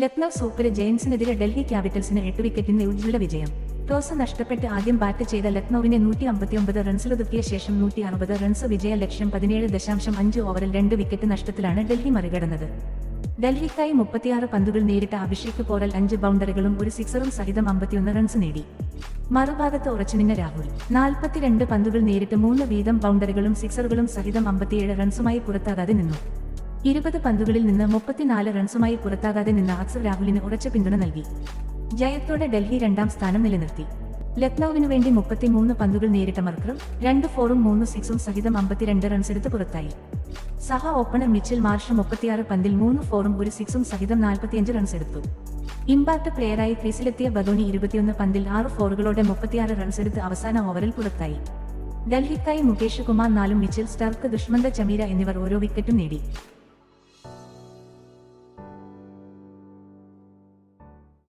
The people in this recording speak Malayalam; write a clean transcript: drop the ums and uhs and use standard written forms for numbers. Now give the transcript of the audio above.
ലക്നൌ സൂപ്പർ ജയൻസിനെതിരെ ഡൽഹി ക്യാപിറ്റൽസിന് 8 വിക്കറ്റിന് ഉജ്ജ്വല വിജയം. ടോസ് നഷ്ടപ്പെട്ട് ആദ്യം ബാറ്റ് ചെയ്ത ലക്നൌവിനെ 159 റൺസിലൊതുക്കിയ ശേഷം 160 റൺസ് വിജയ ലക്ഷ്യം 17.5 ഓവറിൽ 2 വിക്കറ്റ് നഷ്ടത്തിലാണ് ഡൽഹി മറികടന്നത്. ഡൽഹിക്കായി 36 പന്തുകൾ നേരിട്ട അഭിഷേക് പോറൽ 5 ബൗണ്ടറികളും ഒരു സിക്സറും സഹിതം 51 റൺസ് നേടി. മറുഭാഗത്ത് ഉറച്ചുനിന്ന രാഹുൽ 42 പന്തുകൾ നേരിട്ട് 3 വീതം ബൗണ്ടറികളും സിക്സറുകളും സഹിതം 57 റൺസുമായി പുറത്താകാതെ നിന്നു. 20 പന്തുകളിൽ നിന്ന് 34 റൺസുമായി പുറത്താകാതെ നിന്ന അക്സർ രാഹുലിന് ഉറച്ച പിന്തുണ നൽകി. ജയത്തോടെ ഡൽഹി 2ാം സ്ഥാനം നിലനിർത്തി. ലക്നൌവിനു വേണ്ടി 33 പന്തുകൾ നേരിട്ട മർക്കറും 2 ഫോറും 3 സിക്സും സഹിതം 52 റൺസെടുത്ത് പുറത്തായി. സഹ ഓപ്പണർ മിച്ചൽ മാർഷ് 36 പന്തിൽ 3 ഫോറും ഒരു സിക്സും സഹിതം 45 റൺസെടുത്തു. ഇമ്പാക്ട് പ്ലെയറായി ക്രീസിലെത്തിയ ബദോണി 21 പന്തിൽ 6 ഫോറുകളോടെ 36 റൺസെടുത്ത് അവസാന ഓവറിൽ പുറത്തായി. ഡൽഹിക്കായി മുകേഷ് കുമാർ 4ഉം മിച്ചൽ സ്റ്റാർക്ക് ദുഷ്മന്ത ചമീര എന്നിവർ ഓരോ വിക്കറ്റും നേടി.